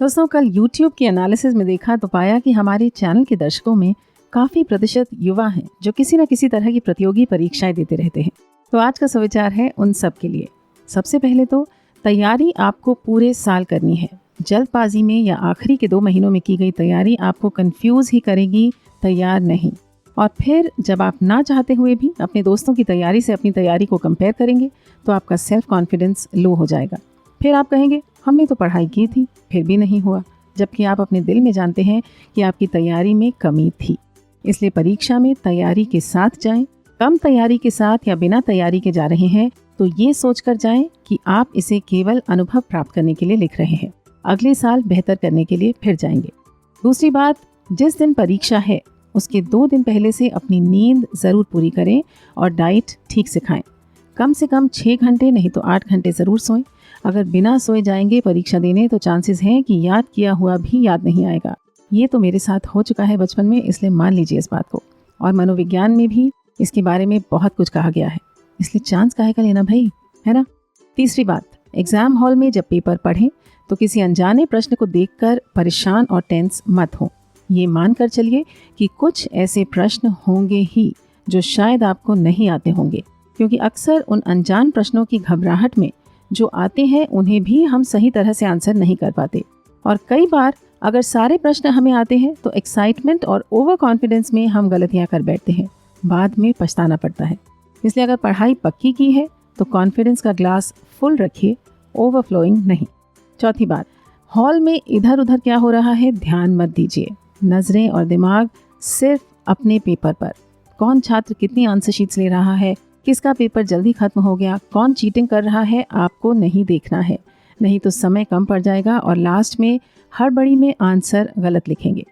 दोस्तों, कल YouTube की एनालिसिस में देखा तो पाया कि हमारे चैनल के दर्शकों में काफ़ी प्रतिशत युवा हैं जो किसी न किसी तरह की प्रतियोगी परीक्षाएं देते रहते हैं। तो आज का सुविचार है उन सब के लिए। सबसे पहले तो तैयारी आपको पूरे साल करनी है। जल्दबाजी में या आखिरी के 2 महीनों में की गई तैयारी आपको कंफ्यूज ही करेगी, तैयार नहीं। और फिर जब आप ना चाहते हुए भी अपने दोस्तों की तैयारी से अपनी तैयारी को कंपेयर करेंगे तो आपका सेल्फ कॉन्फिडेंस लो हो जाएगा। फिर आप कहेंगे हमने तो पढ़ाई की थी फिर भी नहीं हुआ, जबकि आप अपने दिल में जानते हैं कि आपकी तैयारी में कमी थी। इसलिए परीक्षा में तैयारी के साथ जाएं। कम तैयारी के साथ या बिना तैयारी के जा रहे हैं तो ये सोचकर जाएं कि आप इसे केवल अनुभव प्राप्त करने के लिए लिख रहे हैं, अगले साल बेहतर करने के लिए फिर जाएंगे। दूसरी बात, जिस दिन परीक्षा है उसके 2 दिन पहले से अपनी नींद ज़रूर पूरी करें और डाइट ठीक से खाएं। कम से कम 6 घंटे नहीं तो 8 घंटे ज़रूर सोएं। अगर बिना सोए जाएंगे परीक्षा देने तो चांसेस हैं कि याद किया हुआ भी याद नहीं आएगा। ये तो मेरे साथ हो चुका है बचपन में, इसलिए मान लीजिए इस बात को। और मनोविज्ञान में भी इसके बारे में बहुत कुछ कहा गया है, इसलिए चांस काहे का लेना भाई, है ना। तीसरी बात, एग्जाम हॉल में जब पेपर पढ़ें तो किसी अनजाने प्रश्न को देखकर परेशान और टेंस मत हो। ये मानकर चलिए कि कुछ ऐसे प्रश्न होंगे ही जो शायद आपको नहीं आते होंगे, क्योंकि अक्सर उन अनजान प्रश्नों की घबराहट में जो आते हैं उन्हें भी हम सही तरह से आंसर नहीं कर पाते। और कई बार अगर सारे प्रश्न हमें आते हैं तो एक्साइटमेंट और ओवर कॉन्फिडेंस में हम गलतियां कर बैठते हैं, बाद में पछताना पड़ता है। इसलिए अगर पढ़ाई पक्की की है तो कॉन्फिडेंस का ग्लास फुल रखिए, ओवरफ्लोइंग नहीं। चौथी बात, हॉल में इधर उधर क्या हो रहा है ध्यान मत दीजिए। नजरें और दिमाग सिर्फ अपने पेपर पर। कौन छात्र कितनी आंसर शीट्स ले रहा है, किसका पेपर जल्दी खत्म हो गया, कौन चीटिंग कर रहा है, आपको नहीं देखना है, नहीं तो समय कम पड़ जाएगा और लास्ट में हड़बड़ी में आंसर गलत लिखेंगे।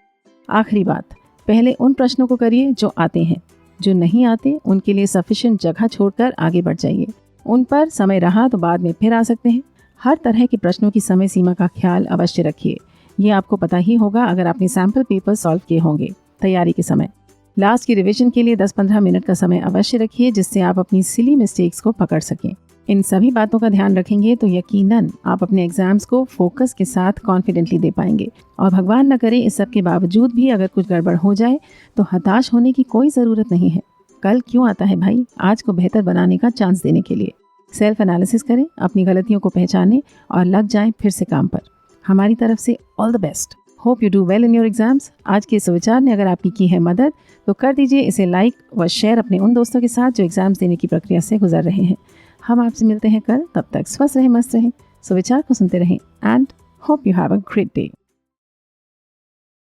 आखिरी बात, पहले उन प्रश्नों को करिए जो आते हैं, जो नहीं आते उनके लिए सफिशिएंट जगह छोड़कर आगे बढ़ जाइए। उन पर समय रहा तो बाद में फिर आ सकते हैं। हर तरह के प्रश्नों की समय सीमा का ख्याल अवश्य रखिए। ये आपको पता ही होगा अगर आपने सैम्पल पेपर सॉल्व किए होंगे तैयारी के समय। लास्ट की रिवीजन के लिए 10-15 मिनट का समय अवश्य रखिए, जिससे आप अपनी सिली मिस्टेक्स को पकड़ सकें। इन सभी बातों का ध्यान रखेंगे तो यकीनन आप अपने एग्जाम्स को फोकस के साथ कॉन्फिडेंटली दे पाएंगे। और भगवान न करे इस सब के बावजूद भी अगर कुछ गड़बड़ हो जाए तो हताश होने की कोई ज़रूरत नहीं है। कल क्यों आता है भाई, आज को बेहतर बनाने का चांस देने के लिए। सेल्फ एनालिसिस करें, अपनी गलतियों को पहचानें और लग जाएं फिर से काम पर। हमारी तरफ से all the best. Hope you do well in your exams. आज के इस विचार ने अगर आपकी की है मदद तो कर दीजिए इसे लाइक व शेयर अपने उन दोस्तों के साथ जो एग्जाम्स देने की प्रक्रिया से गुजर रहे हैं। हम आपसे मिलते हैं कल, तब तक स्वस्थ रहें, मस्त रहें, सुविचार को सुनते रहें and hope you have a great day.